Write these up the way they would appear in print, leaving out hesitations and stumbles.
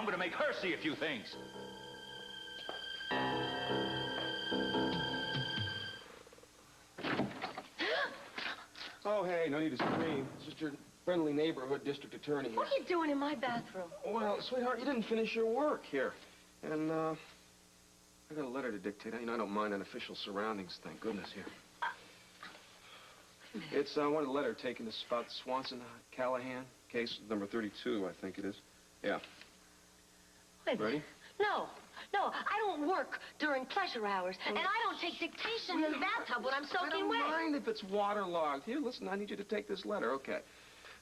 I'm going to make her see a few things. Oh, hey, no need to scream. It's just your friendly neighborhood district attorney here. What are you doing in my bathroom? Well, sweetheart, you didn't finish your work here. And, I got a letter to dictate. I don't mind unofficial surroundings, thank goodness, here. It's, one of the letter taken to spot Swanson Callahan, case number 32, I think it is. Yeah. Wait a minute. Ready? No, I don't work during pleasure hours, and I don't take dictation in the bathtub when I'm soaking wet. I don't mind if it's waterlogged. Here, listen, I need you to take this letter, okay.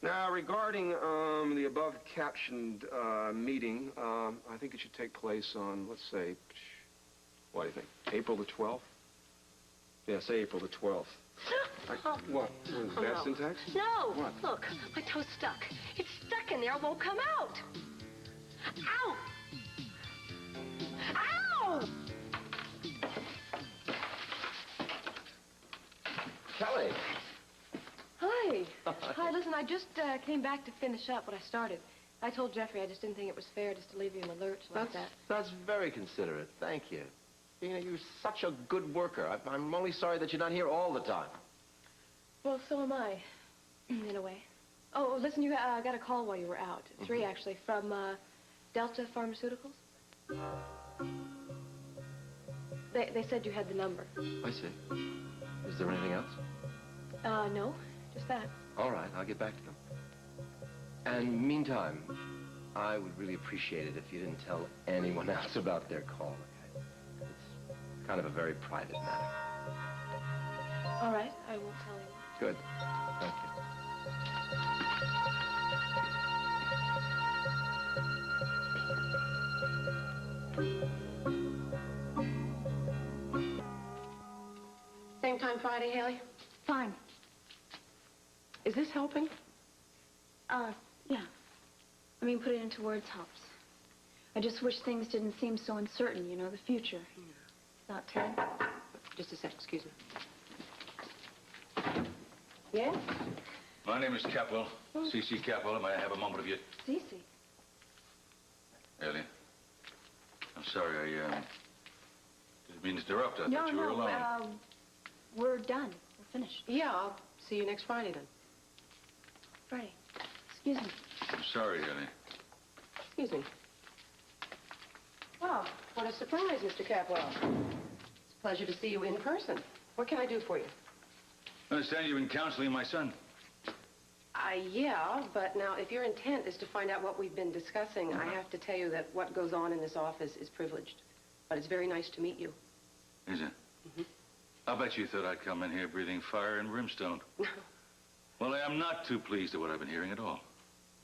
Now, regarding, the above-captioned, meeting, I think it should take place on, let's say, what do you think, April the 12th? Yeah, say April the 12th. What? Bad syntax? No. What? Look, my toe's stuck. It's stuck in there. It won't come out. Ow! Ow! Kelly! Hi. Hi, listen, I just came back to finish up what I started. I told Jeffrey I just didn't think it was fair just to leave you in the lurch like that. That's very considerate. Thank you. You know, you're such a good worker. I'm only sorry that you're not here all the time. Well, so am I, in a way. Oh, listen, you got a call while you were out. 3, actually, from Delta Pharmaceuticals. They said you had the number. I see. Is there anything else? No, just that. All right, I'll get back to them. And meantime, I would really appreciate it if you didn't tell anyone else about their call, okay? It's kind of a very private matter. All right, I won't tell anyone. Good. Thank you. Same time Friday, Haley? Fine. Is this helping? Yeah. I mean, put it into words helps. I just wish things didn't seem so uncertain, you know, the future. Not Ted? Just a sec, excuse me. Yes? My name is Capwell, C.C. Capwell. May I have a moment of your... Cece. Ellie, I'm sorry, I didn't mean to interrupt. I thought you were alone. We're done. We're finished. Yeah, I'll see you next Friday then. Friday. Excuse me. I'm sorry, Ellie. Excuse me. Well, what a surprise, Mr. Capwell. It's a pleasure to see you in person. What can I do for you? I understand you've been counseling my son. Yeah, but now if your intent is to find out what we've been discussing, I have to tell you that what goes on in this office is privileged. But it's very nice to meet you. Is it? I bet you thought I'd come in here breathing fire and brimstone. Well, I am not too pleased at what I've been hearing at all.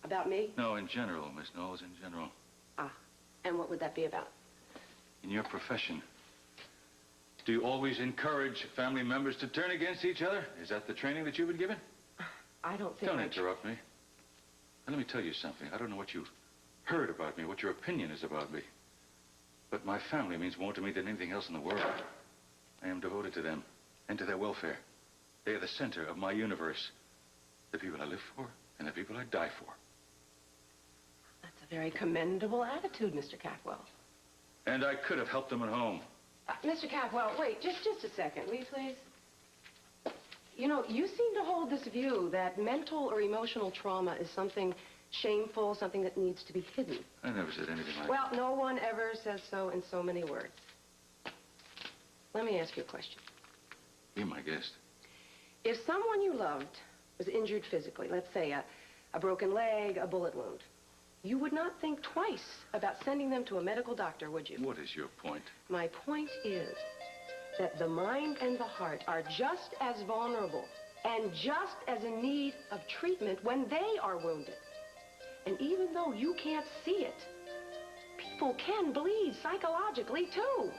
About me? No, in general, Miss Knowles, in general. Ah, and what would that be about? In your profession, do you always encourage family members to turn against each other? Is that the training that you've been given? I don't think Don't interrupt me. Now, let me tell you something. I don't know what you've heard about me, what your opinion is about me. But my family means more to me than anything else in the world. I am devoted to them and to their welfare. They are the center of my universe. The people I live for and the people I die for. That's a very commendable attitude, Mr. Capwell. And I could have helped them at home. Mr. Capwell, wait, just a second, will you please? You know, you seem to hold this view that mental or emotional trauma is something shameful, something that needs to be hidden. I never said anything like Well, no one ever says so in so many words. Let me ask you a question. Be my guest. If someone you loved was injured physically, let's say a broken leg, a bullet wound, you would not think twice about sending them to a medical doctor, would you? What is your point? My point is that the mind and the heart are just as vulnerable and just as in need of treatment when they are wounded. And even though you can't see it, people can bleed psychologically too.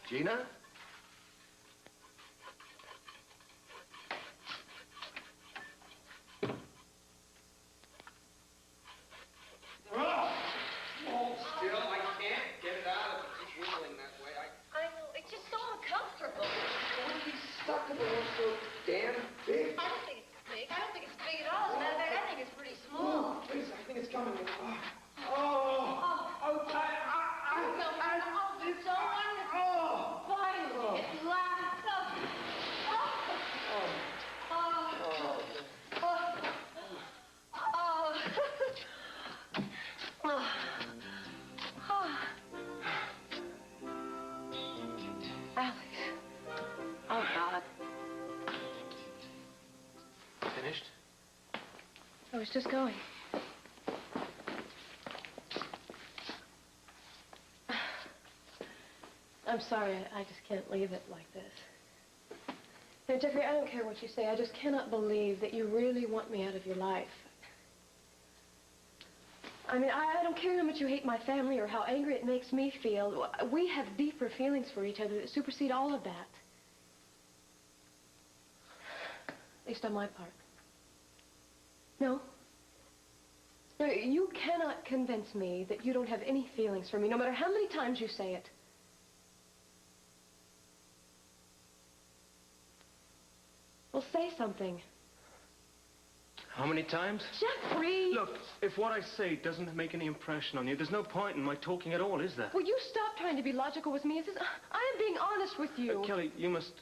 Gina? Hold still. I can't get it out of it. Keep wiggling that way. I know. It's just so uncomfortable. I wouldn't be stuck if it was so damn big. I don't think it's big. I don't think it's big at all. As a matter of fact, I think it's pretty small. I was just going. I'm sorry, I just can't leave it like this. Now, Jeffrey, I don't care what you say. I just cannot believe that you really want me out of your life. I mean, I don't care how much you hate my family or how angry it makes me feel. We have deeper feelings for each other that supersede all of that. At least on my part. No. No, you cannot convince me that you don't have any feelings for me, no matter how many times you say it. Well, say something. How many times? Jeffrey! Look, if what I say doesn't make any impression on you, there's no point in my talking at all, is there? Will you stop trying to be logical with me? I am being honest with you. Kelly, you must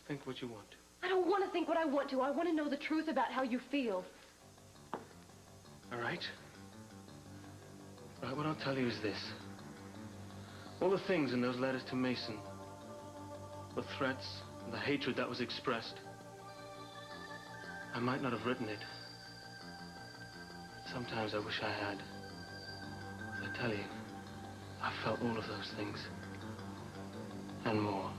think what you want to. I don't want to think what I want to. I want to know the truth about how you feel. All right? Right, what I'll tell you is this. All the things in those letters to Mason, the threats, and the hatred that was expressed, I might not have written it. Sometimes I wish I had. I tell you, I felt all of those things. And more.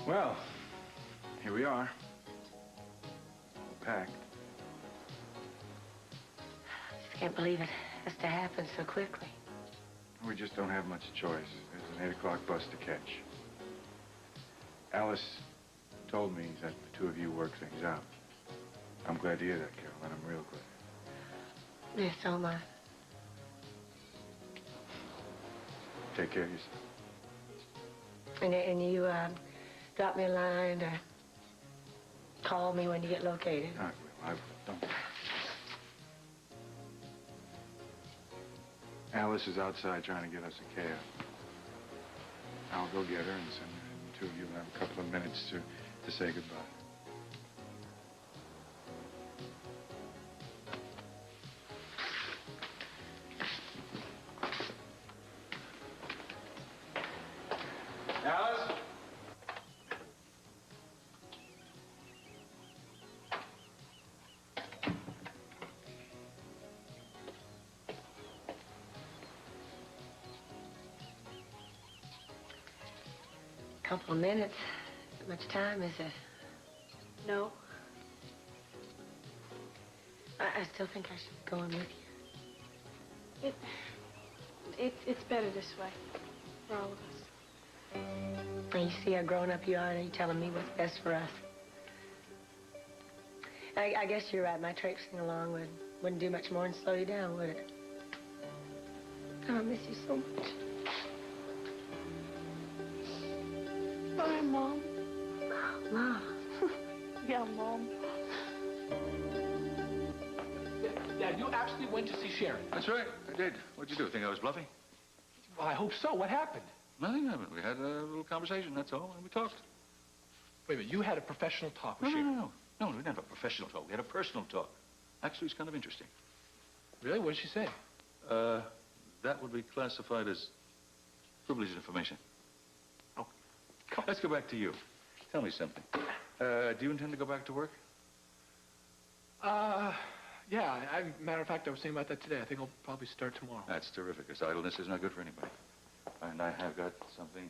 Well, here we are. All packed. I can't believe it has to happen so quickly. We just don't have much choice. There's an 8 o'clock bus to catch. Alice told me that the two of you work things out. I'm glad to hear that, Carolyn. I'm real glad. Yes, so am I. Take care of yourself. And you, drop me a line or call me when you get located. I don't. Alice is outside trying to get us a cab. I'll go get her and send the two of you have a couple of minutes to say goodbye. Alice? Couple of minutes. Not much time, is it? No. I still think I should go in with you. It's better this way for all of us. Now, you see how grown up you are, and you're telling me what's best for us. I guess you're right. My traipsing along wouldn't do much more than slow you down, would it? Oh, I miss you so much. Bye, Mom. Mom. Yeah, Mom. Dad, you actually went to see Sharon. That's right, I did. What'd you do? Think I was bluffing? Well, I hope so. What happened? Nothing happened. We had a little conversation, that's all, and we talked. Wait a minute, you had a professional talk with No, Sharon? we didn't have a professional talk. We had a personal talk. Actually, it's kind of interesting. Really? What did she say? That would be classified as privileged information. Oh, Let's go back to you. Tell me something. Do you intend to go back to work? Yeah. Matter of fact, I was thinking about that today. I think I'll probably start tomorrow. That's terrific, because idleness is not good for anybody. And I have got something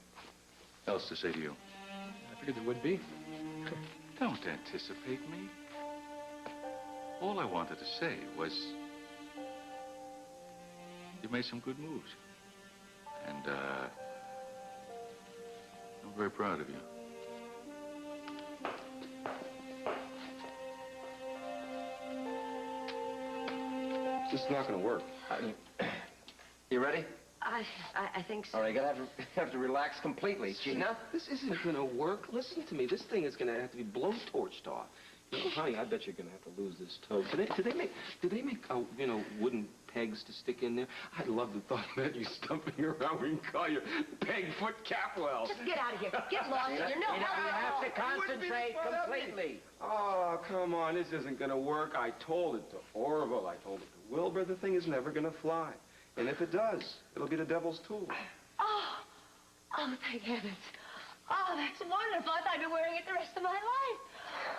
else to say to you. I figured there would be. Don't anticipate me. All I wanted to say was you made some good moves. And, I'm very proud of you. This is not going to work. You ready? I think so. All right, you gotta have to relax completely. Gina? This isn't gonna work. Listen to me. This thing is gonna have to be blowtorched off. You know, honey, I bet you're gonna have to lose this toe. Do they make wooden pegs to stick in there? I love the thought that you stumping around. We can call you Pegfoot Capwell. Just get out of here. Get lost in your no. You have to concentrate completely. Oh, come on. This isn't gonna work. I told it to Orville. I told it to Wilbur. The thing is never gonna fly. And if it does, it'll be the devil's tool. Oh, thank heavens. Oh, that's wonderful. I thought I'd be wearing it the rest of my life.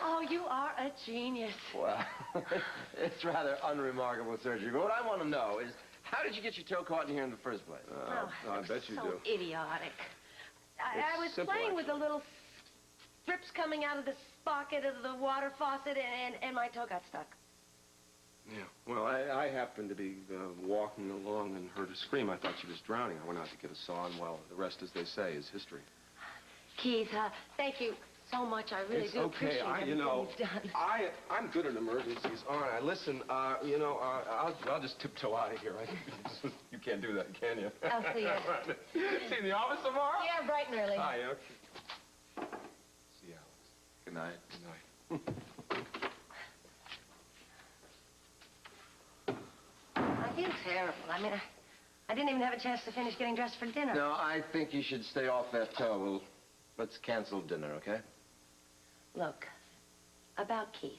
Oh, you are a genius. Well, it's rather unremarkable surgery. But what I want to know is, how did you get your toe caught in here in the first place? I bet you so do. idiotic. I It's was simple, playing with the actually. little strips coming out of the spocket of the water faucet, and my toe got stuck. Yeah. Well, I happened to be walking along and heard a scream. I thought she was drowning. I went out to get a saw, and well, the rest, as they say, is history. Keith, thank you so much. I really It's do okay. appreciate everything you've done. I'm good at emergencies. All right, listen. I'll just tiptoe out of here. You can't do that, can you? I'll see you. See you in the office tomorrow? Yeah, bright and early. Hi, okay. See you, Alex. Good night. Good night. I feel terrible. I mean, I didn't even have a chance to finish getting dressed for dinner. No, I think you should stay off that toe. Let's cancel dinner, okay? Look, about Keith.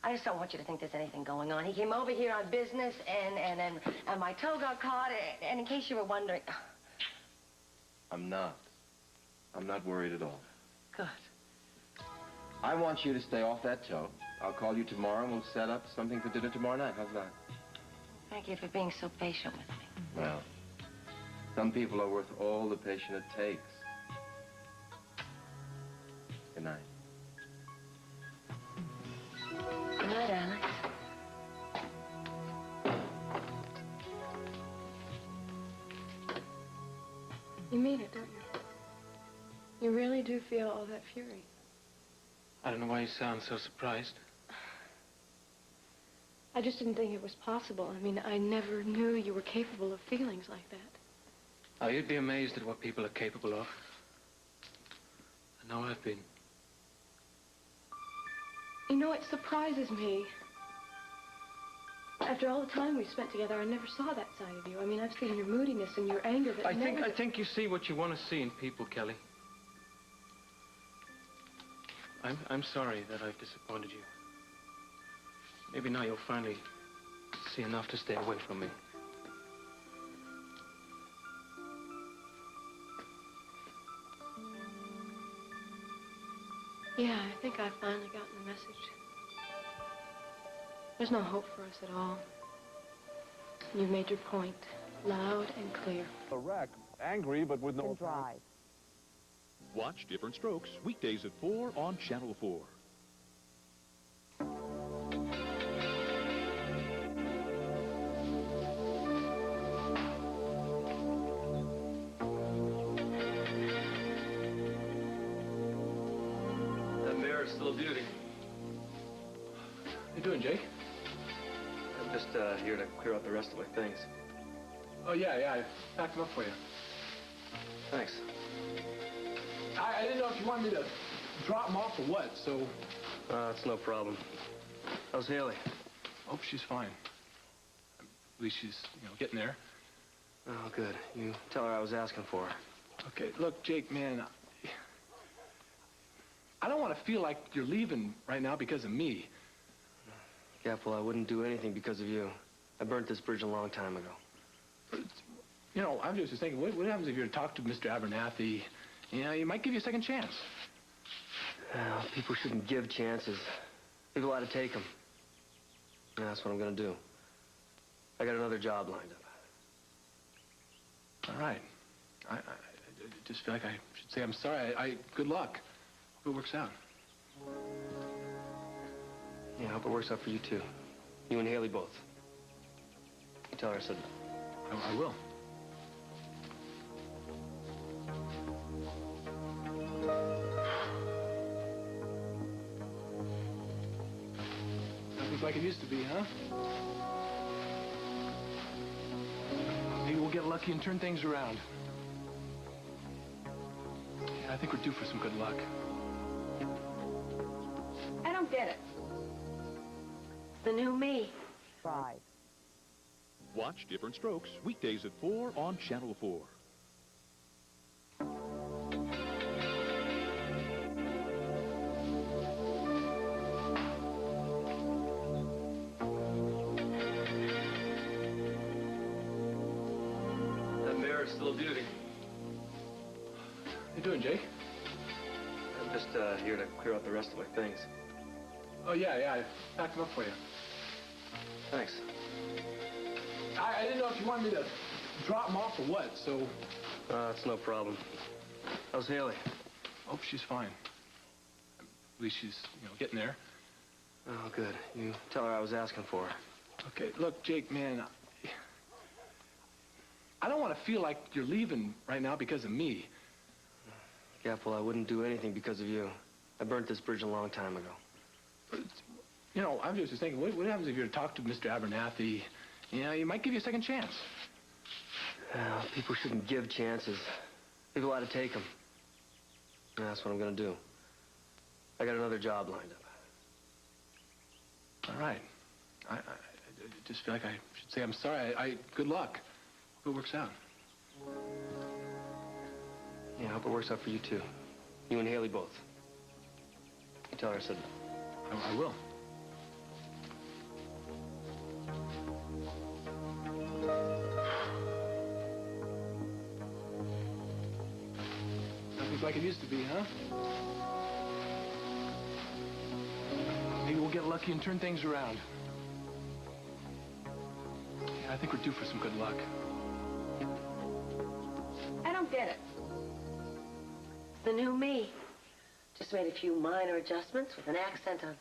I just don't want you to think there's anything going on. He came over here on business, and my toe got caught, and in case you were wondering... I'm not. I'm not worried at all. Good. I want you to stay off that toe. I'll call you tomorrow, and we'll set up something for dinner tomorrow night. How's that? Thank you for being so patient with me. Well, some people are worth all the patience it takes. Good night. Good night, Alex. You mean it, don't you? You really do feel all that fury. I don't know why you sound so surprised. I just didn't think it was possible. I mean, I never knew you were capable of feelings like that. Oh, you'd be amazed at what people are capable of. I know I've been. You know, it surprises me. After all the time we spent together, I never saw that side of you. I mean, I've seen your moodiness and your anger, but I never... think you see what you want to see in people, Kelly. I'm sorry that I've disappointed you. Maybe now you'll finally see enough to stay away from me. Yeah, I think I've finally gotten the message. There's no hope for us at all. You've made your point loud and clear. A wreck, angry, but with no... Drive. Watch Different Strokes weekdays at 4 on Channel 4. That mare's still a beauty. How you doing, Jake? I'm just here to clear out the rest of my things. Oh, yeah, I packed them up for you. Thanks. I didn't know if you wanted me to drop them off or what, so... It's no problem. How's Haley? Hope she's fine. At least she's, getting there. Oh, good. You tell her I was asking for her. Okay, look, Jake, man, I don't want to feel like you're leaving right now because of me. Careful, I wouldn't do anything because of you. I burnt this bridge a long time ago. I'm just thinking, what happens if you were to talk to Mr. Abernathy? You might give you a second chance. Well, people shouldn't give chances. People ought to take them. Yeah, that's what I'm going to do. I got another job lined up. All right. I just feel like I should say I'm sorry. Good luck. Hope it works out. Yeah, I hope it works out for you, too. You and Haley both. You tell her I said... I will. Nothing's like it used to be, huh? Maybe we'll get lucky and turn things around. Yeah, I think we're due for some good luck. I don't get it. The new me. Drive. Watch Different Strokes weekdays at 4 on Channel 4. That mare's still a beauty. You doing, Jake? I'm just here to clear out the rest of my things. Oh, yeah, I packed them up for you. Thanks. I didn't know if you wanted me to drop them off or what, so... It's no problem. How's Haley? Oh, she's fine. At least she's, getting there. Oh, good. You tell her I was asking for her. Okay, look, Jake, man, I don't want to feel like you're leaving right now because of me. Yeah, well, I wouldn't do anything because of you. I burnt this bridge a long time ago. I'm just thinking, what happens if you were to talk to Mr. Abernathy? He might give you a second chance. People shouldn't give chances. People ought to take them. That's what I'm going to do. I got another job lined up. All right. I just feel like I should say I'm sorry. Good luck. Hope it works out. Yeah, I hope it works out for you, too. You and Haley both. You tell her I said... I will. Nothing's like it used to be, huh? Maybe we'll get lucky and turn things around. Yeah, I think we're due for some good luck. I don't get it. It's the new me. Just made a few minor adjustments with an accent on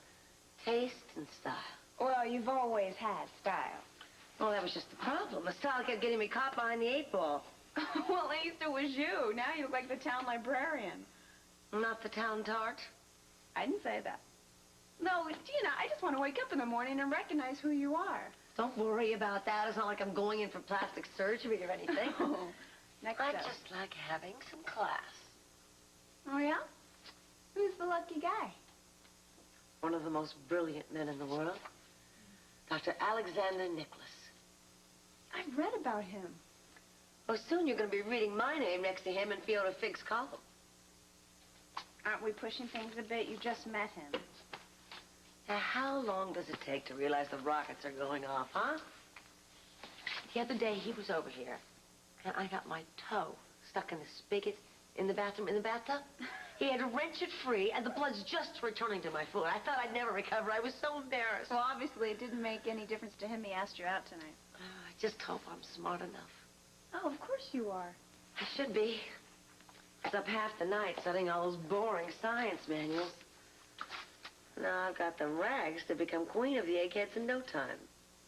taste and style. Well, you've always had style. Well, that was just the problem. The style kept getting me caught behind the 8 ball. Well, at least it was you. Now you look like the town librarian. Not the town tart. I didn't say that. No, Gina, I just want to wake up in the morning and recognize who you are. Don't worry about that. It's not like I'm going in for plastic surgery or anything. Oh, next I up. just like having some class. Oh, yeah? Who's the lucky guy? One of the most brilliant men in the world. Dr. Alexander Nicholas. I've read about him. Well, soon you're going to be reading my name next to him in Fiona Figg's column. Aren't we pushing things a bit? You just met him. Now, how long does it take to realize the rockets are going off, huh? The other day, he was over here, and I got my toe stuck in the spigot in the bathroom, in the bathtub. He had to wrench it free, and the blood's just returning to my foot. I thought I'd never recover. I was so embarrassed. Well, obviously, it didn't make any difference to him he asked you out tonight. I just hope I'm smart enough. Oh, of course you are. I should be. I was up half the night studying all those boring science manuals. Now I've got the rags to become queen of the eggheads in no time.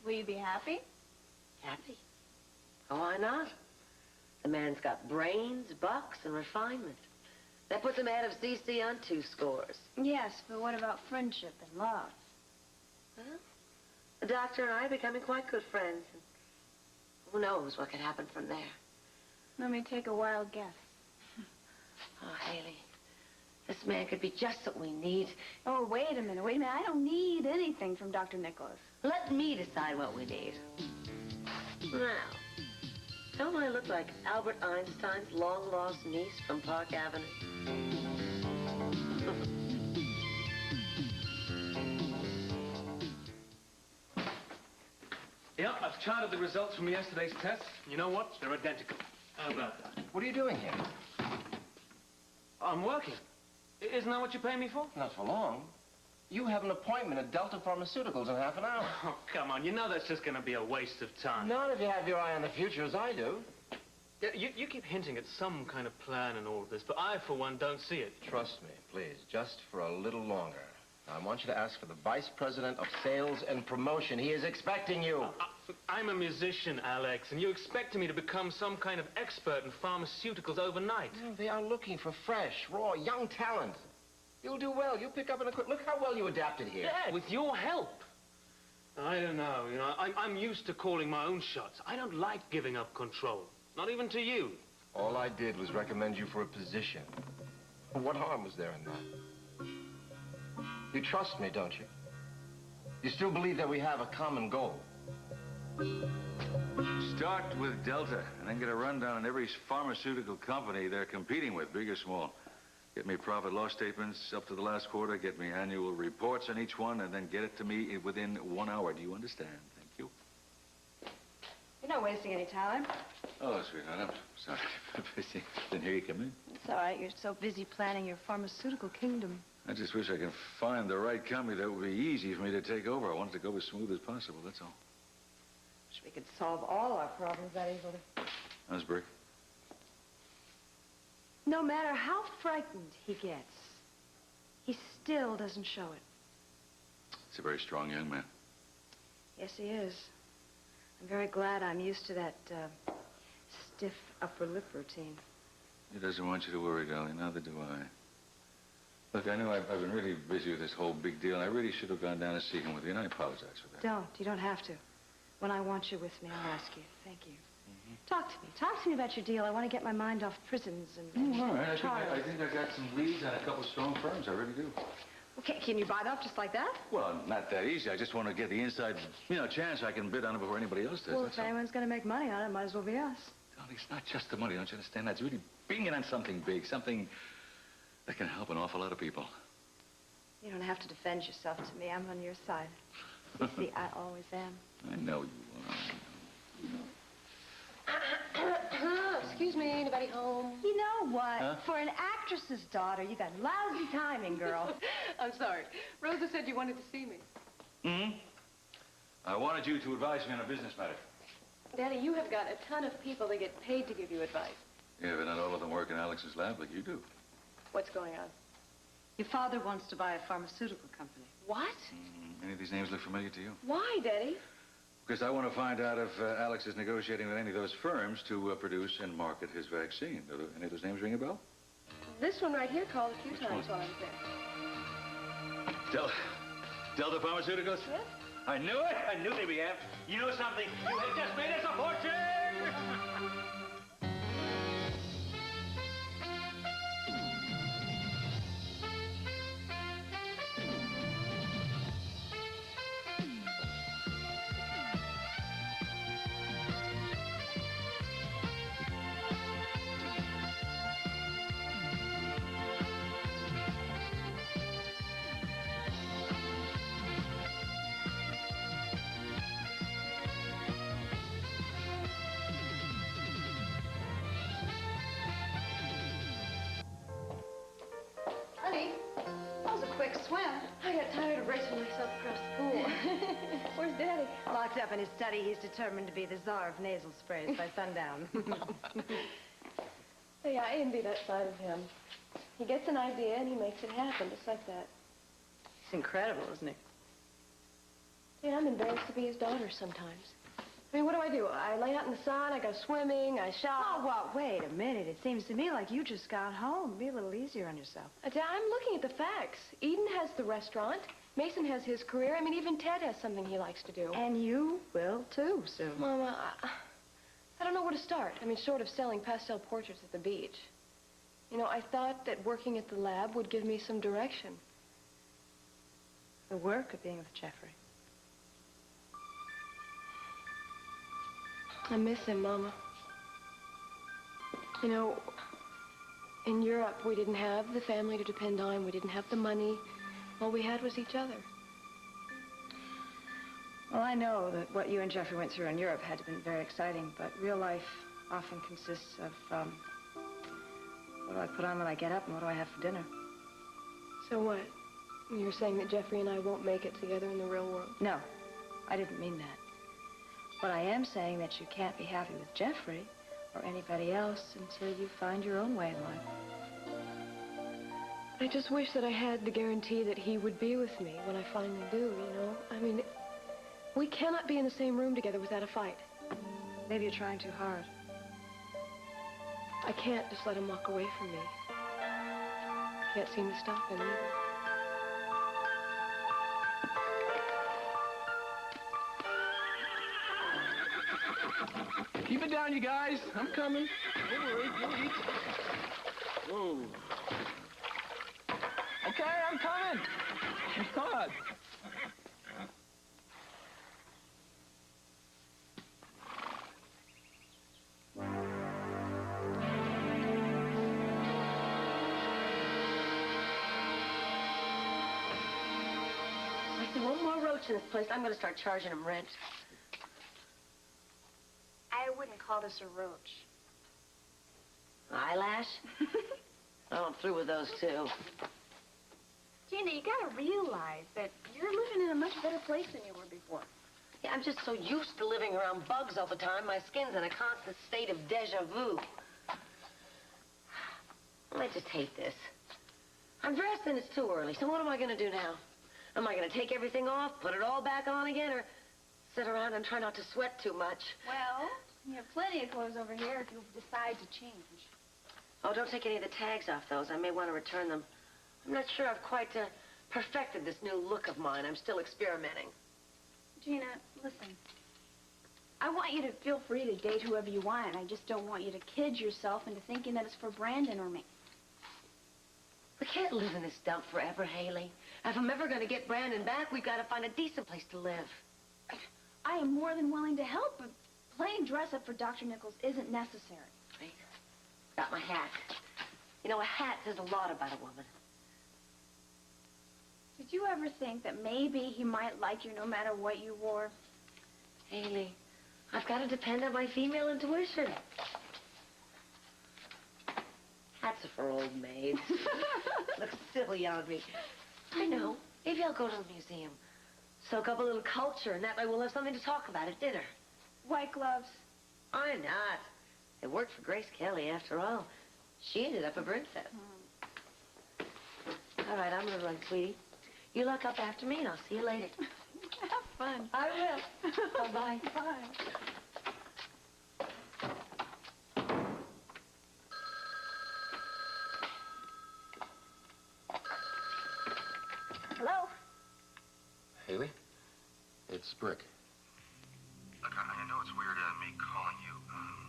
Will you be happy? Happy? Oh, why not? The man's got brains, bucks, and refinement. That puts him ahead of C.C. on 2 scores. Yes, but what about friendship and love? Well, the doctor and I are becoming quite good friends. And who knows what could happen from there? Let me take a wild guess. Oh, Haley, this man could be just what we need. Oh, wait a minute. I don't need anything from Dr. Nicholas. Let me decide what we need. Now, don't I look like Albert Einstein's long-lost niece from Park Avenue? Yep, I've charted the results from yesterday's test. You know what? They're identical. How about that? What are you doing here? I'm working. Isn't that what you pay me for? Not for long. You have an appointment at Delta Pharmaceuticals in half an hour. Oh, come on. You know that's just going to be a waste of time. Not if you have your eye on the future, as I do. Yeah, you keep hinting at some kind of plan and all of this, but I, for one, don't see it. Trust me, please, just for a little longer. Now, I want you to ask for the Vice President of Sales and Promotion. He is expecting you. I'm a musician, Alex, and you expect me to become some kind of expert in pharmaceuticals overnight. No, they are looking for fresh, raw, young talent. You'll do well. You'll pick up an equipment. Look how well you adapted here. Yeah, with your help. I don't know. I'm used to calling my own shots. I don't like giving up control. Not even to you. All I did was recommend you for a position. What harm was there in that? You trust me, don't you? You still believe that we have a common goal? Start with Delta, and then get a rundown on every pharmaceutical company they're competing with, big or small. Get me profit loss statements up to the last quarter, get me annual reports on each one, and then get it to me within 1 hour. Do you understand? Thank you. You're not wasting any time. Oh, sweetheart, I'm sorry. Didn't hear you come in. It's all right. You're so busy planning your pharmaceutical kingdom. I just wish I could find the right company that would be easy for me to take over. I want it to go as smooth as possible, that's all. Wish we could solve all our problems that easily. How's Brick? No matter how frightened he gets, he still doesn't show it. He's a very strong young man. Yes, he is. I'm very glad I'm used to that stiff upper lip routine. He doesn't want you to worry, darling. Neither do I. Look, I know I've been really busy with this whole big deal, and I really should have gone down to see him with you, and I apologize for that. Don't. You don't have to. When I want you with me, I'll ask you. Thank you. Talk to me. Talk to me about your deal. I want to get my mind off prisons and All right. trials. I think I got some leads on a couple of strong firms. I really do. Okay, can you buy it up just like that? Well, not that easy. I just want to get the inside, chance I can bid on it before anybody else does. Well, That's if all. anyone's going to make money on it, it might as well be us. Darling, it's not just the money. Don't you understand that? It's really being in on something big, something that can help an awful lot of people. You don't have to defend yourself to me. I'm on your side. You see, I always am. I know you are. Excuse me, anybody home? You know what? Huh? For an actress's daughter, you got lousy timing, girl. I'm sorry. Rosa said you wanted to see me. Hmm? I wanted you to advise me on a business matter. Daddy, you have got a ton of people that get paid to give you advice. Yeah, but not all of them work in Alex's lab like you do. What's going on? Your father wants to buy a pharmaceutical company. What? Any of these names look familiar to you? Why, Daddy? Because I want to find out if Alex is negotiating with any of those firms to produce and market his vaccine. Do any of those names ring a bell? This one right here called a few Which times one? while I was there. Delta Pharmaceuticals? Yes? I knew it. I knew they'd be after. You know something? You have just made us a fortune! Honey, That was a quick swim. I got tired of racing myself across the pool. Where's Daddy? Locked up in his study, he's determined to be the czar of nasal sprays by sundown. Hey, I envy that side of him. He gets an idea and he makes it happen, just like that. He's incredible, isn't he? Yeah, I'm embarrassed to be his daughter sometimes. I mean, what do? I lay out in the sun, I go swimming, I shop. Oh, well, wait a minute. It seems to me like you just got home. Be a little easier on yourself. I'm looking at the facts. Eden has the restaurant. Mason has his career. I mean, even Ted has something he likes to do. And you will, too, soon. Mama, I don't know where to start. I mean, short of selling pastel portraits at the beach. You know, I thought that working at the lab would give me some direction. The work of being with Jeffrey. I miss him, Mama. You know, in Europe, we didn't have the family to depend on. We didn't have the money. All we had was each other. Well, I know that what you and Jeffrey went through in Europe had to have been very exciting, but real life often consists of, what do I put on when I get up and what do I have for dinner? So what? You're saying that Jeffrey and I won't make it together in the real world? No, I didn't mean that. But I am saying that you can't be happy with Jeffrey or anybody else until you find your own way in life. I just wish that I had the guarantee that he would be with me when I finally do, you know? I mean, we cannot be in the same room together without a fight. Maybe you're trying too hard. I can't just let him walk away from me. Can't seem to stop him either. Keep it down, you guys. I'm coming. Don't worry. You'll eat. Whoa. Okay, I'm coming. Come on. I see one more roach in this place, I'm going to start charging him rent. wouldn't call this a roach. Eyelash? Oh, I'm through with those, too. Gina, you gotta realize that you're living in a much better place than you were before. Yeah, I'm just so used to living around bugs all the time, my skin's in a constant state of deja vu. I just hate this. I'm dressed and it's too early, so what am I gonna do now? Am I gonna take everything off, put it all back on again, or sit around and try not to sweat too much? Well, you have plenty of clothes over here if you decide to change. Oh, don't take any of the tags off those. I may want to return them. I'm not sure I've quite perfected this new look of mine. I'm still experimenting. Gina, listen. I want you to feel free to date whoever you want, and I just don't want you to kid yourself into thinking that it's for Brandon or me. We can't live in this dump forever, Haley. If I'm ever going to get Brandon back, we've got to find a decent place to live. I am more than willing to help, but playing dress-up for Dr. Nichols isn't necessary. Right? Got my hat. You know, a hat says a lot about a woman. Did you ever think that maybe he might like you no matter what you wore? Haley, I've got to depend on my female intuition. Hats are for old maids. Looks silly on me. I know. Maybe I'll go to the museum. Soak up a little culture, and that way we'll have something to talk about at dinner. White gloves. Why not? It worked for Grace Kelly, after all. She ended up a princess. All right, I'm gonna run, sweetie. You look up after me, and I'll see you later. Have fun. I will. Bye-bye. Bye. Hello? Haley? It's Brick. Look, I know it's weird me calling you.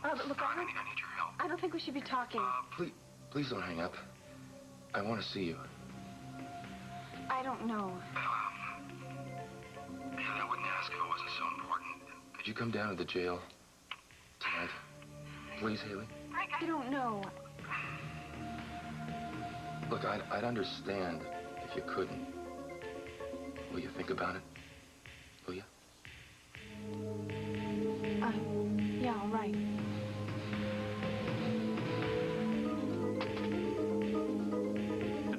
But look, I need your help. I don't think we should be talking. Please don't hang up. I want to see you. I don't know. Haley, I wouldn't ask if it wasn't so important. Could you come down to the jail tonight? Please, Haley? I don't know. Look, I'd understand if you couldn't. Will you think about it? Will you? Yeah, all right.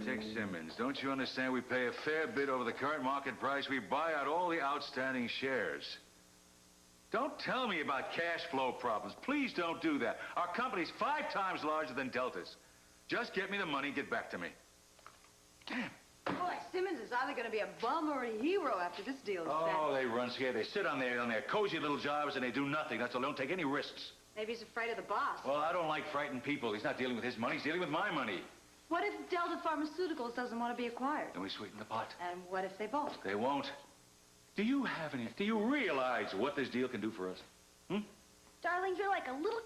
Take Simmons. Don't you understand we pay a fair bit over the current market price? We buy out all the outstanding shares. Don't tell me about cash flow problems. Please don't do that. Our company's 5 times larger than Delta's. Just get me the money and get back to me. Damn. Boy, Simmons is either going to be a bum or a hero after this deal is set. Oh, they run scared. They sit on their cozy little jobs and they do nothing. That's all. They don't take any risks. Maybe he's afraid of the boss. Well, I don't like frightened people. He's not dealing with his money. He's dealing with my money. What if Delta Pharmaceuticals doesn't want to be acquired? Then we sweeten the pot. And what if they both? They won't. Do you realize what this deal can do for us? Darling, you're like a little